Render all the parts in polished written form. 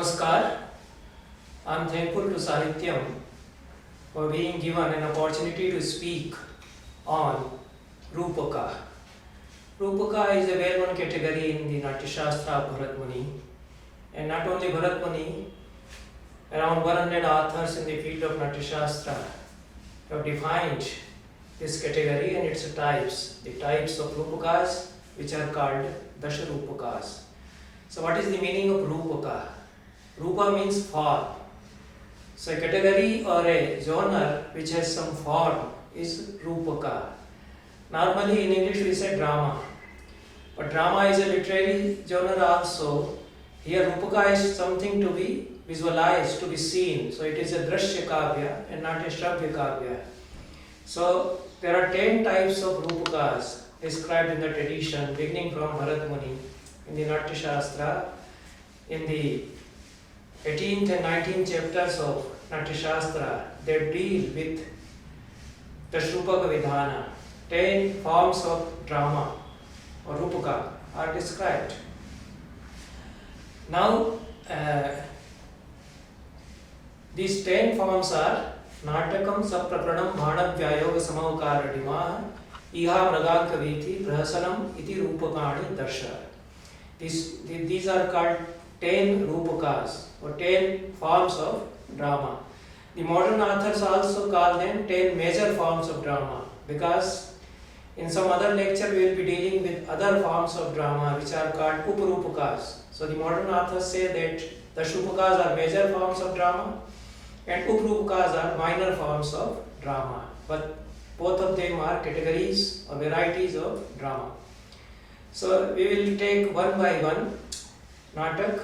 Namaskar. I am thankful to Saahityam for being given an opportunity to speak on Rupaka. Rupaka is a well-known category in the Natyashastra of Bharatamuni, and not only Bharatamuni, around 100 authors in the field of Natyashastra have defined this category and its types, the types of Rupakas which are called Dasharupakas. So what is the meaning of Rupaka? Rupa means form. So a category or a genre which has some form is Rupaka. Normally in English we say drama, but drama is a literary genre also. Here Rupaka is something to be visualized, to be seen. So it is a Drashya Kavya and not a Shravya Kavya. So there are 10 types of Rupakas described in the tradition beginning from Bharatamuni in the Natyashastra. In the 18th and 19th chapters of Natyashastra, they deal with Dasharupaka Vidhana. 10 forms of drama or Rupaka are described. Now, these 10 forms are Natakam Saprapranam Bhanavyayoga Samaukaradima Iha Mragankaviti Prahasanam Iti Rupakani Darsha. These are called 10 Rupakas or 10 forms of drama. The modern authors also call them 10 major forms of drama, because in some other lecture we will be dealing with other forms of drama which are called Uparupakas. So the modern authors say that the Dasharupakas are major forms of drama and Uparupakas are minor forms of drama. But both of them are categories or varieties of drama. So we will take one by one. Natak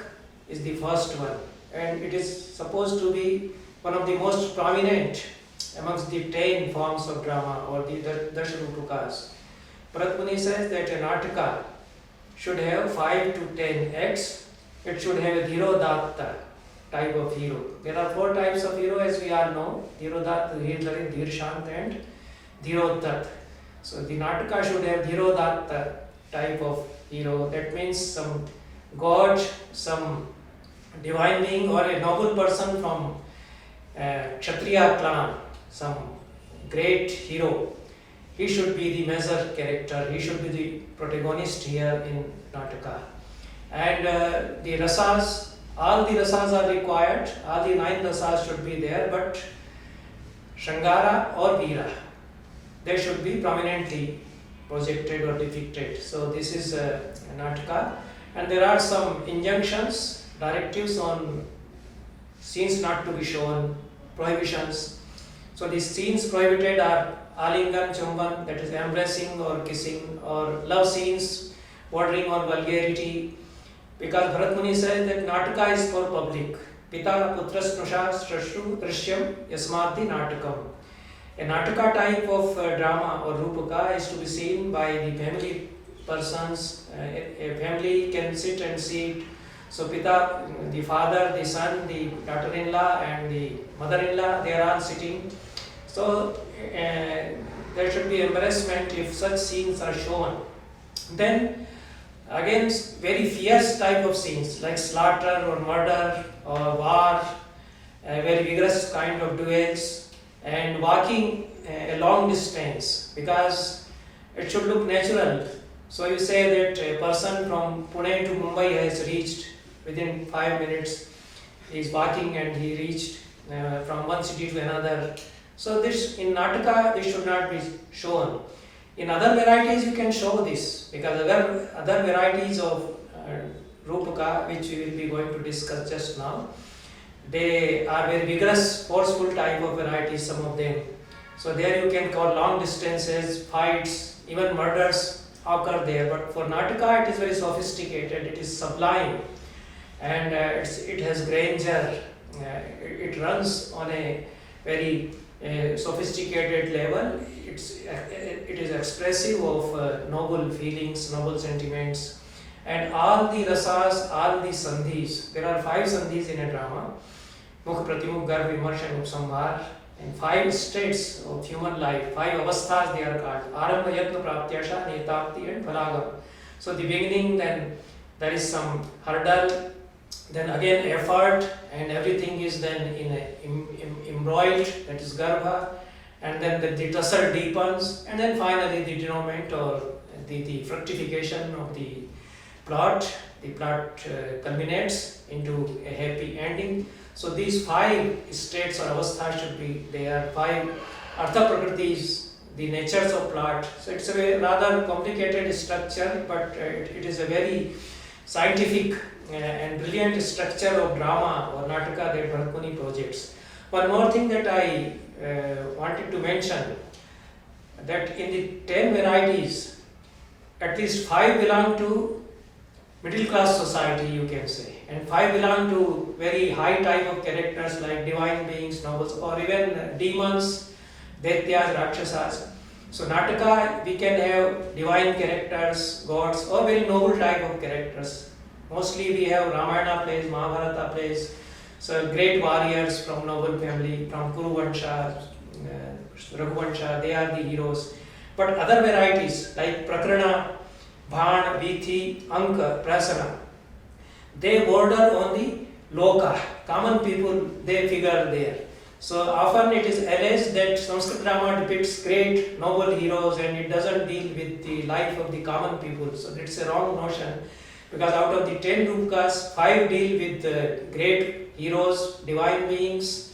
is the first one, and it is supposed to be one of the most prominent amongst the 10 forms of drama or the Dasharupakas. Bharatamuni says that a Nataka should have 5 to 10 acts. It should have a Dhirodatta type of hero. There are 4 types of hero, as we all know: Dhirodatta, Dhirlarin, Dhirshant and Dhirodat. So the Nataka should have Dhirodatta type of hero. That means some god, some divine being or a noble person from Kshatriya clan, some great hero. He should be the major character. He should be the protagonist here in Nataka. And the rasas, all the rasas are required. All the 9 rasas should be there, but Shangara or Veera, they should be prominently projected or depicted. So this is Nataka. And there are some injunctions, directives on scenes not to be shown, prohibitions. So these scenes prohibited are Alingan, Chumban, that is embracing or kissing, or love scenes bordering on vulgarity. Because Bharatamuni says that Nataka is for public. Pita putras nusha srashru drishyam yasmadhi natakam. A Nataka type of drama or Rupaka is to be seen by the family persons. A family can sit and see it. So Pita, the father, the son, the daughter-in-law and the mother-in-law, they are all sitting. So there should be embarrassment if such scenes are shown. Then again, very fierce type of scenes like slaughter or murder or war, very vigorous kind of duels, and walking a long distance, because it should look natural. So you say that a person from Pune to Mumbai has reached within 5 minutes. He is walking and he reached from one city to another. So this in Nataka, this should not be shown. In other varieties you can show this, because other varieties of Rupaka, which we will be going to discuss just now, they are very vigorous, forceful type of varieties, some of them. So there you can call long distances, fights, even murders occur there. But for Nataka it is very sophisticated, it is sublime, and it has grandeur. It runs on a very sophisticated level. It is expressive of noble feelings, noble sentiments, and all the rasas, all the sandhis. There are 5 sandhis in a drama: Mukh, Pratimukh, Garv, Vimarsh and Upsambar. And 5 states of human life, 5 avasthas they are called: Arambha, Yatna, Praptyasha, Netapti and Phalagam. So the beginning, then there is some hurdle, then again effort, and everything is then in a embroiled, that is garbha, and then the tussle deepens, and then finally the denouement or the fructification of the plot. The plot culminates into a happy ending. So these 5 states or avasthas should be there, 5 artha prakritis, the natures of plot. So it's a rather complicated structure, but it is a very scientific and brilliant structure of drama or nataka that Bharatamuni projects. One more thing that I wanted to mention, that in the 10 varieties, at least 5 belong to middle class society, you can say, and 5 belong to very high type of characters like divine beings, nobles, or even demons, daityas, rakshasas. So nataka, we can have divine characters, gods, or very noble type of characters. Mostly we have Ramayana plays, Mahabharata plays, so great warriors from noble family, from Kuru Vansha, Raghuvansha, they are the heroes. But other varieties like Prakarana, Bhan, Vithi, Anka, Prasana, they border on the loka, common people, they figure there. So often it is alleged that Sanskrit drama depicts great noble heroes and it doesn't deal with the life of the common people. So that's a wrong notion, because out of the 10 rupakas, 5 deal with great heroes, divine beings,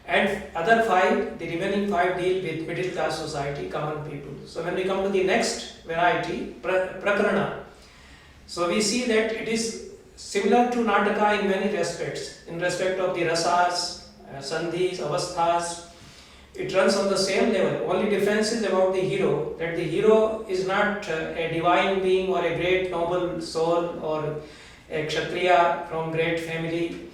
and other 5, the remaining 5 deal with middle class society, common people. So when we come to the next variety, Prakarana, so we see that it is similar to Nataka in many respects, in respect of the rasas, sandhis, avasthas. It runs on the same level. Only difference is about the hero, that the hero is not a divine being or a great noble soul or a kshatriya from great family,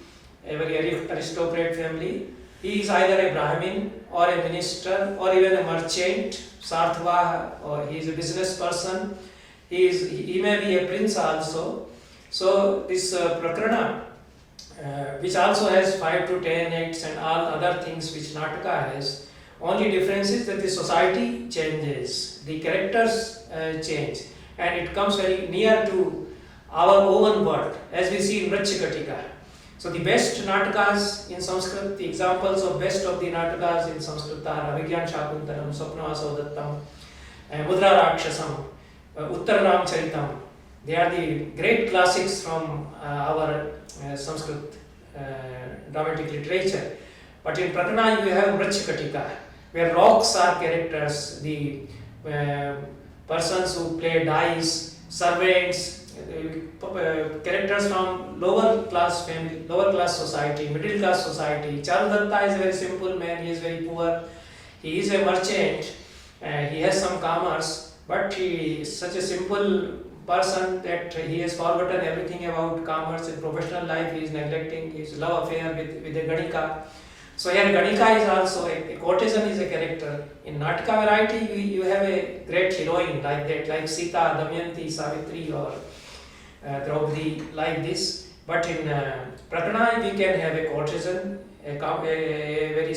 a very aristocrat family. He is either a Brahmin or a minister or even a merchant, Sarthva, or he is a business person. He may be a prince also. So this Prakarana, which also has 5 to 10 acts and all other things which Nataka has, only difference is that the society changes, the characters change, and it comes very near to our own world, as we see in Vrachikatika. So the best Natakas in Sanskrit, the examples of best of the Natakas in Sanskrit are Avigyan Shakuntaram, Swapnavasodattam, Mudra Rakshasam, Uttar Ramcharitam. They are the great classics from our Sanskrit dramatic literature. But in Prakarana you have Vrachikatika, where rocks are characters, the persons who play dice, servants, characters from lower class family, lower class society, middle class society. Charudatta is a very simple man, he is very poor, he is a merchant, he has some commerce, but he is such a simple person that he has forgotten everything about commerce. In professional life he is neglecting his love affair with a Ganika. So here Ganika is also a courtesan is a character. In Nataka variety you have a great heroine like that, like Sita, Damayanti, Savitri, or Draupadi, like this. But in Prakarana we can have a courtesan, a very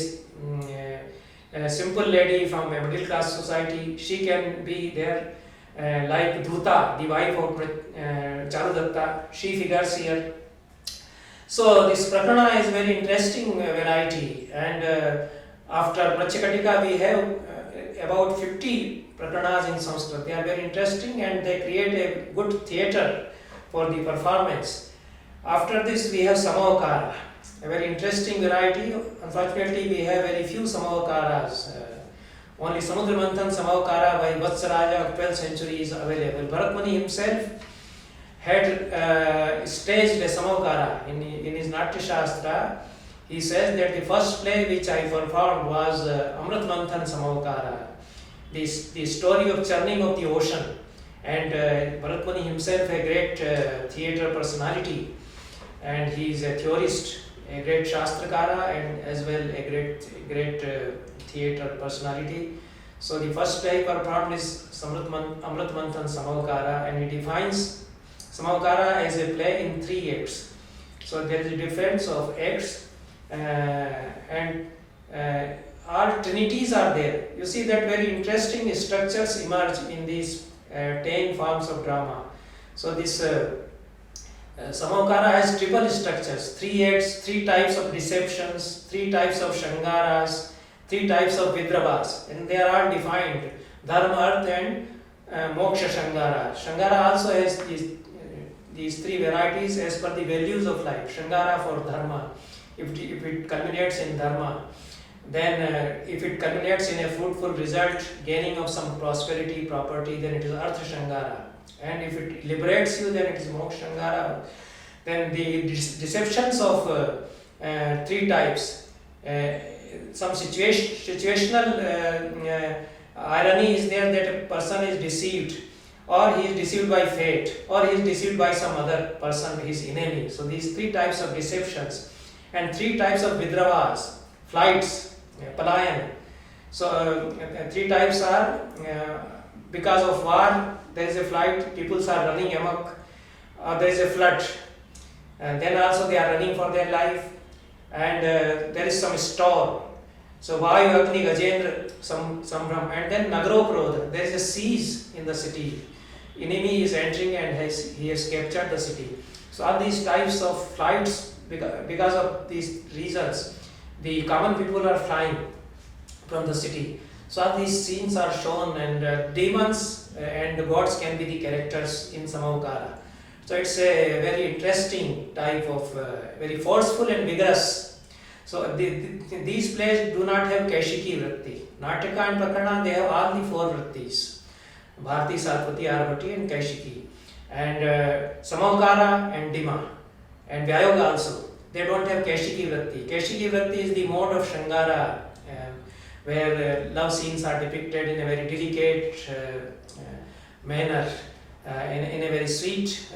simple lady from a middle class society. She can be there, like Dhuta, the wife of Charudatta, she figures here. So this Prakarana is very interesting variety, and after Vrachikatika we have about 50 Prakaranas in Sanskrit. They are very interesting and they create a good theatre for the performance. After this we have Samavakara, a very interesting variety. Unfortunately we have very few Samavakaras. Only Samudra Manthan Samavakara by Vatsaraja of 12th century is available. Bharatamuni himself had staged a Samavakara in his Natyashastra. He says that the first play which I performed was Amrit Manthan Samavakara, the story of churning of the ocean. And Bharatamuni himself a great theatre personality, and he is a theorist, a great Shastrakara, and as well a great theatre personality. So the first play performed is Amrit Manthan Samavakara, and he defines Samavakara as a play in 3 acts. So there is a difference of acts, and all trinities are there. You see that very interesting structures emerge in these 10 forms of drama. So this Samaokara has triple structures, 3 acts, 3 types of deceptions, 3 types of Shangaras, 3 types of Vidravas, and they are all defined: Dharma, Arth, and Moksha Shangara. Shangara also has these 3 varieties as per the values of life. Shangara for Dharma, if it culminates in Dharma. Then if it culminates in a fruitful result, gaining of some prosperity, property, then it is Artha Shangara. And if it liberates you, then it is Moksha Shangara. Then the deceptions of 3 types. Some situational irony is there, that a person is deceived, or he is deceived by fate, or he is deceived by some other person, his enemy. So these 3 types of deceptions, and 3 types of Vidravas, flights, Palayan. So 3 types are because of war, there is a flight, people are running amok, there is a flood, and then also they are running for their life, and there is some storm. So Vayu, Agni, Gajendra, Sambram, and then Nagaroprodha, there is a siege in the city. Enemy is entering and he has captured the city. So all these types of flights, because of these reasons, the common people are flying from the city. So all these scenes are shown, and demons and gods can be the characters in Samaokara. So it's a very interesting type of, very forceful and vigorous. So these plays do not have Kaishiki Vritti. Nataka and Prakarana, they have all the 4 Vrittis: Bharati, Sarpati, Arabhati, and Kaishiki. And Samaokara and Dima and Vyayoga also, they don't have Kaishiki Vritti. Kaishiki Vritti is the mode of Shangara, where love scenes are depicted in a very delicate manner, in a very sweet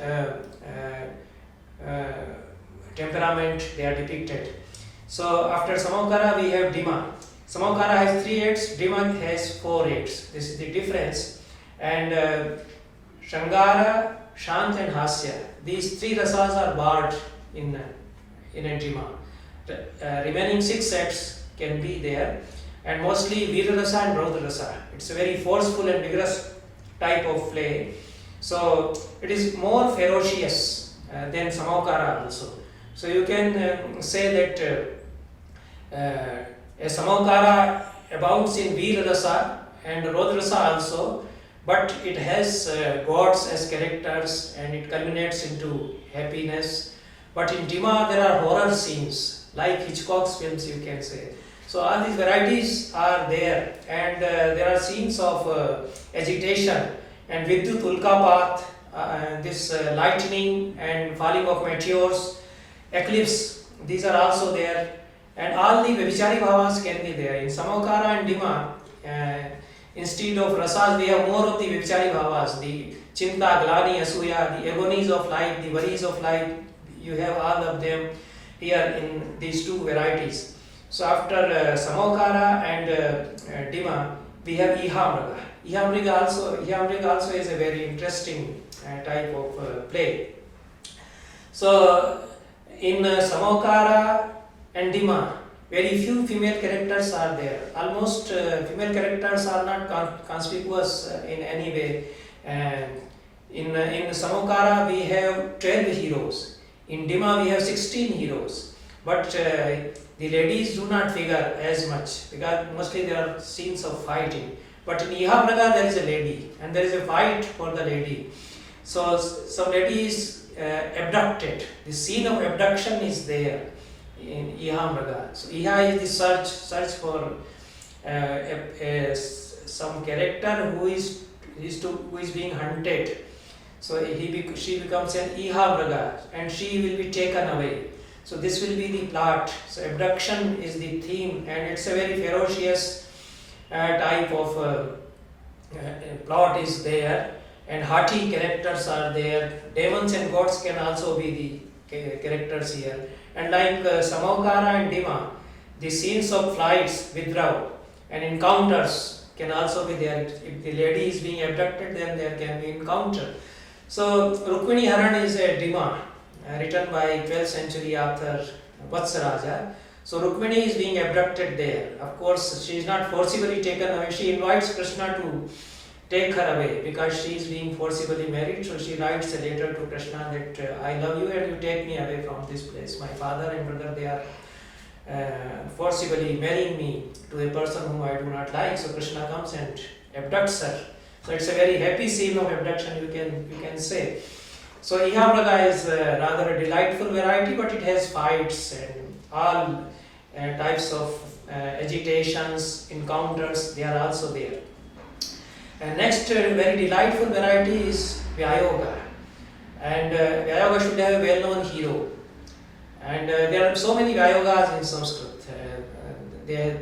temperament they are depicted. So after Samaokara we have Dima. Samaokara has 3 acts, Dima has 4 acts. This is the difference. And Shangara, Shant, and Hasya, these 3 rasas are barred in a Dima. Remaining 6 acts can be there, and mostly Veera Rasa and Raudra Rasa. It's a very forceful and vigorous type of play. So it is more ferocious than Samaokara also. So you can say that a Samaokara abounds in Veera Rasa and Raudra Rasa also, but it has gods as characters and it culminates into happiness. But in Dima there are horror scenes, like Hitchcock's films, you can say. So all these varieties are there, and there are scenes of agitation and Vidyut Ulkapat, this lightning and falling of meteors, eclipse, these are also there. And all the Vyabhichari Bhavas can be there. In Samaokara and Dima, instead of rasas, we have more of the Vyabhichari Bhavas, the Chinta, Glani, Asuya, the agonies of life, the worries of life. You have all of them here in these 2 varieties. So after Samaokara and Dima, we have Ihamriga. Ihamriga also is a very interesting type of play. So in Samaokara and Dima, very few female characters are there. Almost female characters are not conspicuous in any way. In Samaokara we have 12 heroes. In Dima we have 16 heroes. But the ladies do not figure as much, because mostly there are scenes of fighting. But in Ihamriga there is a lady, and there is a fight for the lady. So some lady is abducted. The scene of abduction is there in Ihamriga. So Iha is the search for some character who is being hunted. So she becomes an Ihamriga, and she will be taken away. So this will be the plot. So abduction is the theme, and it's a very ferocious type of plot is there, and haughty characters are there. Demons and gods can also be the characters here. And like Samaokara and Dima, the scenes of flights, Vidrav, and encounters can also be there. If the lady is being abducted, then there can be encounter. So Rukmini Haran is a Dima, written by 12th century author Vatsaraja. So Rukmini is being abducted there. Of course, she is not forcibly taken away. She invites Krishna to take her away because she is being forcibly married. So she writes a letter to Krishna that I love you and you take me away from this place. My father and brother, they are forcibly marrying me to a person whom I do not like. So Krishna comes and abducts her. So it's a very happy scene of abduction, you can say. So Ihamraga is rather a delightful variety, but it has fights and all types of agitations, encounters, they are also there. And next very delightful variety is Vyayoga. And Vyayoga should have a well-known hero. And there are so many Vyayogas in Sanskrit.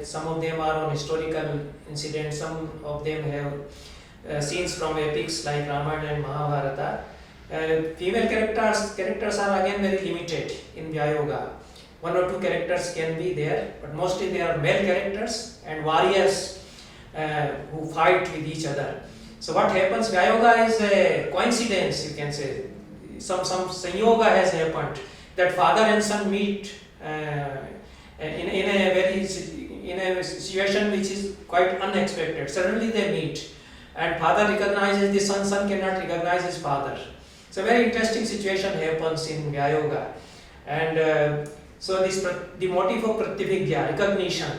Some of them are on historical incidents, some of them have scenes from epics like Ramayana and Mahabharata. Female characters are again very limited in Vyayoga. One or two characters can be there, but mostly they are male characters and warriors who fight with each other. So what happens, Vyayoga is a coincidence, you can say. Some sanyoga has happened, that father and son meet in a situation which is quite unexpected. Suddenly they meet and father recognizes the son cannot recognize his father. So a very interesting situation happens in Vyayoga. And so the motive of Pratyabhigya, recognition,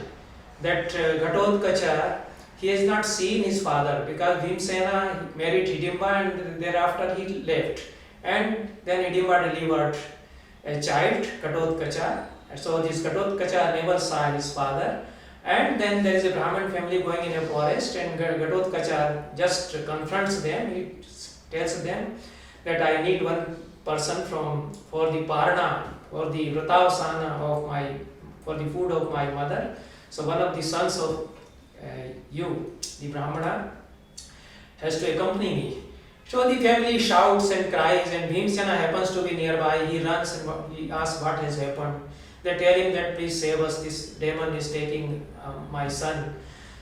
that Ghatotkacha, he has not seen his father because Bhimsena married Hidimba and thereafter he left. And then Hidimba delivered a child, Ghatotkacha. So this Ghatotkacha never saw his father. And then there is a Brahmin family going in a forest and Ghatotkacha just confronts them. He tells them that I need one person for the parna, for the vratavasana for the food of my mother. So one of the sons of you, the Brahmana, has to accompany me. So the family shouts and cries and Bhimsena happens to be nearby. He runs and he asks what has happened. They tell him that please save us, this demon is taking my son.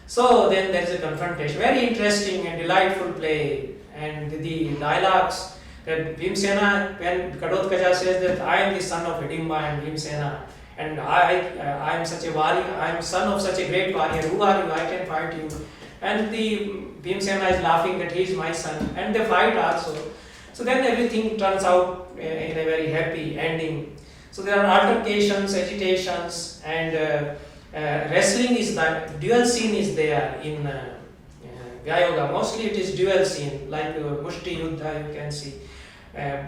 So then there is a confrontation. Very interesting and delightful play. And the dialogues that Bhimsena, when Ghatotkacha says that I am the son of Hidimba and Bhimsena, and I am such a warrior, I am son of such a great warrior, who are you? I can fight you. And the Bhimsena is laughing that he is my son, and they fight also. So then everything turns out in a very happy ending. So there are altercations, agitations, and wrestling is that dual scene is there in Vyayoga. Mostly it is dual scene, like Mushti Yuddha you can see,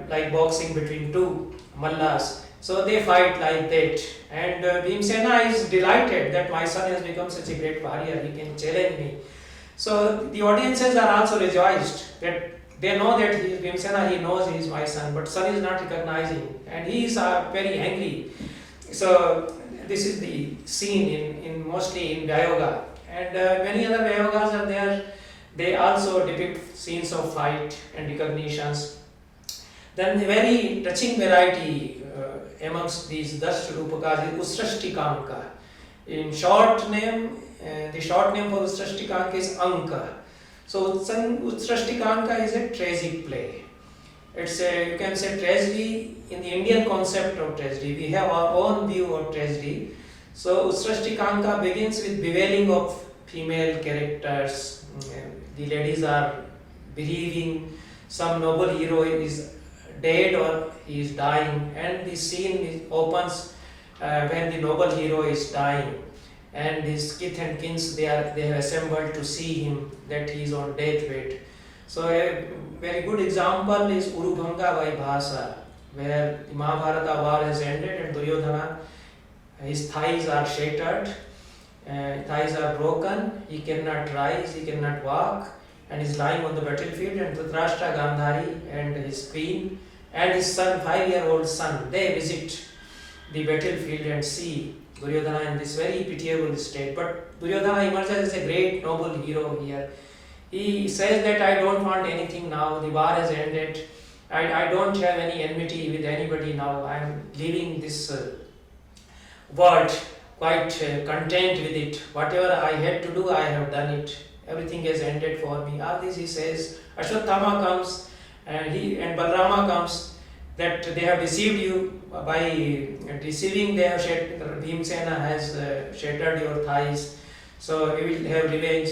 like boxing between two mallas. So they fight like that. And Bhimsena is delighted that my son has become such a great warrior, he can challenge me. So the audiences are also rejoiced that they know that he is Bhimsena, he knows he is my son, but son is not recognizing and he is very angry. So this is the scene in mostly in Vyayoga. And many other Vyayogas are there. They also depict scenes of fight and recognitions. Then the very touching variety amongst these Dasharupakas is Usrashtikanka. In short name, the short name for Usrashtikanka is Anka. So Usrashtikanka is a tragic play. It's a, you can say, tragedy in the Indian concept of tragedy. We have our own view of tragedy. So Usrashtikanka begins with bewailing of female characters. The ladies are bereaving, some noble hero is dead or he is dying, and the scene opens when the noble hero is dying and his kith and kins they have assembled to see him that he is on death bed. So a very good example is Urubhanga Vaibhasa, where the Mahabharata war has ended and Duryodhana, his thighs are shattered, thighs are broken, he cannot rise, he cannot walk, and is lying on the battlefield, and Dhritarashtra, Gandhari and his queen and his son, 5-year-old son, they visit the battlefield and see Duryodhana in this very pitiable state. But Duryodhana emerges as a great noble hero here. He says that I don't want anything now, the war has ended, I don't have any enmity with anybody now, I am leaving this world quite content with it. Whatever I had to do, I have done it. Everything has ended for me. All this he says. Ashwatthama comes and Balarama comes that they have deceived you. By deceiving they have Bhimsena has shattered your thighs. So we will have revenge.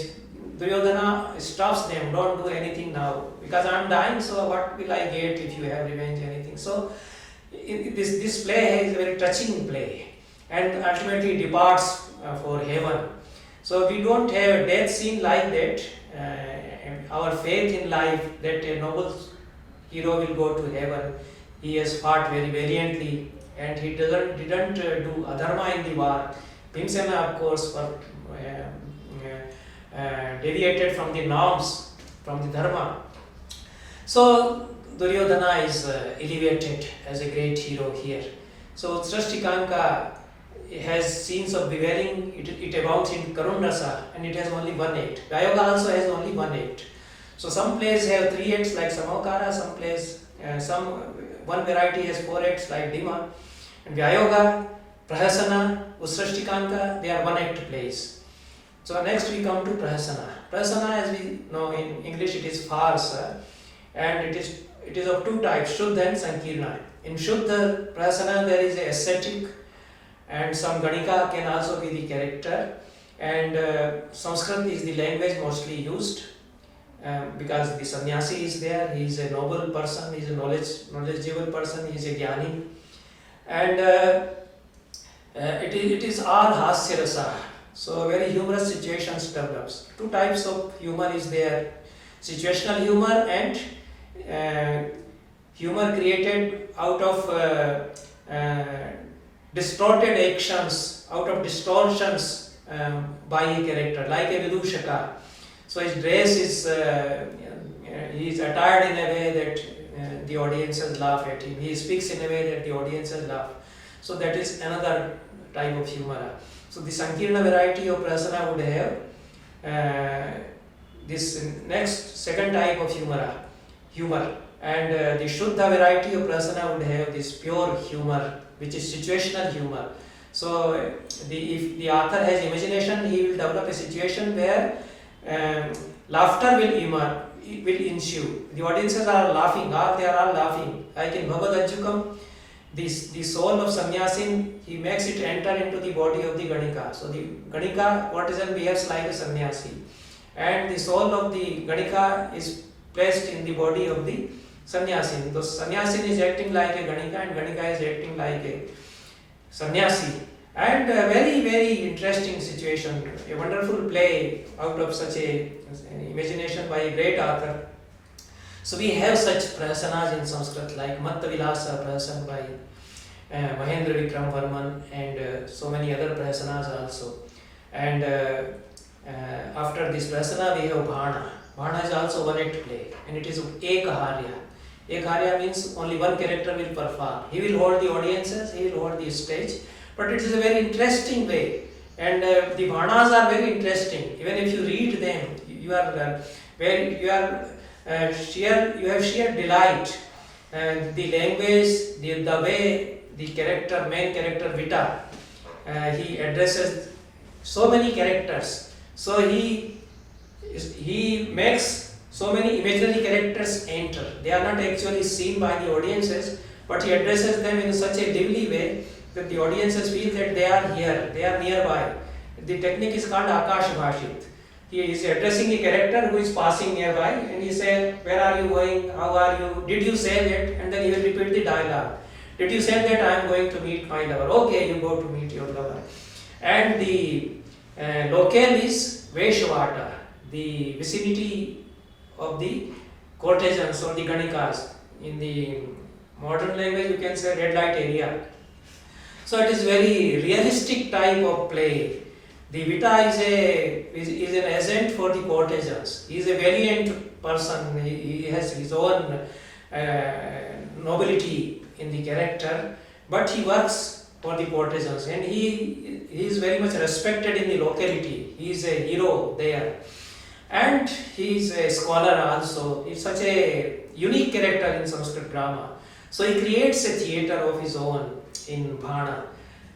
Duryodhana stops them, don't do anything now, because I am dying, so what will I get if you have revenge, anything. So this play is a very touching play, and ultimately departs for heaven. So we don't have death scene like that. Our faith in life that a noble hero will go to heaven. He has fought very valiantly, and he didn't do adharma in the war. Bhimsena, of course, deviated from the norms, from the dharma. So Duryodhana is elevated as a great hero here. So Srashtikanka has scenes of bewailing, it abounds in Karun Rasa, and it has only one act. Vyayoga also has only one act. So some plays have three acts like Samaokara, some plays, one variety has four acts like Dima. And Vyayoga, Prahasana, Usrashtikanka, they are one act plays. So next we come to Prahasana. Prahasana, as we know in English, it is farce, and it is of two types, Shuddha and Sankirna. In Shuddha Prahasana there is a ascetic, and some Ganika can also be the character, and Sanskrit is the language mostly used, because the sannyasi is there. He is a noble person, he is a knowledgeable person, he is a jnani, and it is all hasya rasa. So very humorous situations develops. Two types of humor is there: situational humor and humor created out of distorted actions, out of distortions by a character, like a Vidushaka. So his dress is, he is attired in a way that the audiences laugh at him. He speaks in a way that the audiences laugh. So that is another type of humor. So the Sankirna variety of Prasana would have this next second type of humor, and the Shuddha variety of Prasana would have this pure humor, which is situational humor. So if the author has imagination, he will develop a situation where laughter will ensue. The audiences are laughing, they are all laughing. Like in Bhagavad Ajjukam, the soul of sannyasin, he makes it enter into the body of the Ganika. So the Ganika, courtesan, behaves like a sannyasi, and the soul of the Ganika is placed in the body of the sannyasin. So sannyasin is acting like a Ganika, and Ganika is acting like a sannyasi. And a very, very interesting situation, a wonderful play out of such an imagination by a great author. So we have such prasanas in Sanskrit, like Matta Vilasa prasan by Mahendra Vikram Varman, and so many other prasanas also. And after this prasana we have Bhana. Bhana is also one act play, and it is Ekaharya. Ekaharya means only one character will perform. He will hold the audiences, he will hold the stage, but it is a very interesting way. And the Bhanas are very interesting. Even if you read them, you have sheer delight. And the language, the way the main character Vita, he addresses so many characters. So he makes so many imaginary characters enter. They are not actually seen by the audiences, but he addresses them in such a lively way that the audiences feel that they are here, they are nearby. The technique is called Akash Bhashit. He is addressing a character who is passing nearby, and he says, "Where are you going? How are you? Did you say that?" And then he will repeat the dialogue. "Did you say that I am going to meet my lover?" "Okay, you go to meet your lover." And the locale is Veshvata, the vicinity of the courtesans or the Ganikas. In the modern language, you can say red light area. So it is very realistic type of play. The Vita is an agent for the courtesans. He is a valiant person. He has his own nobility in the character, but he works for the courtesans, and he is very much respected in the locality. He is a hero there, and he is a scholar also. He is such a unique character in Sanskrit drama. So he creates a theatre of his own in Bhana.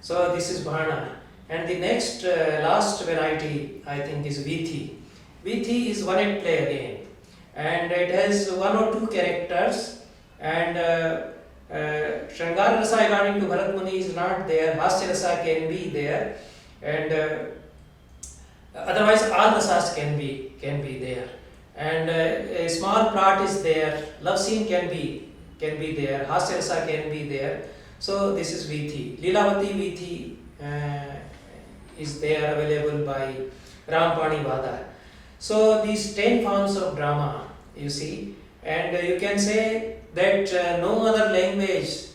So this is Bhana. And the next last variety, I think, is Vithi. Vithi is one act play again, and it has one or two characters, and Shringara Rasa according to Bharatamuni is not there. Hasya Rasa can be there, and Otherwise, all the sas can be there, and a small plot is there. Love scene can be there. Hasya rasa can be there. So this is Vithi. Lilavati Vithi is there available by Rampani Vada. So these 10 forms of drama, you see, and you can say that no other language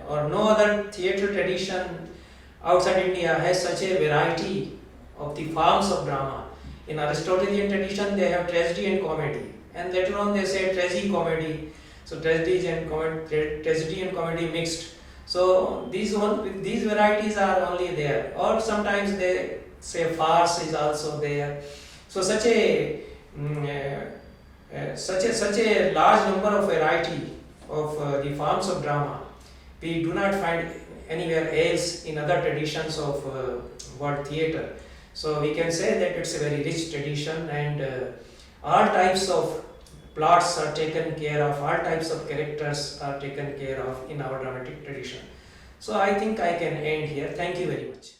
or no other theatre tradition outside India has such a variety of the forms of drama. In Aristotelian tradition, they have tragedy and comedy, and later on they say tragedy-comedy. So tragedy and comedy mixed. So these varieties are only there, or sometimes they say farce is also there. So such a large number of variety of the forms of drama we do not find anywhere else in other traditions of world theatre. So we can say that it's a very rich tradition, and all types of plots are taken care of, all types of characters are taken care of in our dramatic tradition. So I think I can end here. Thank you very much.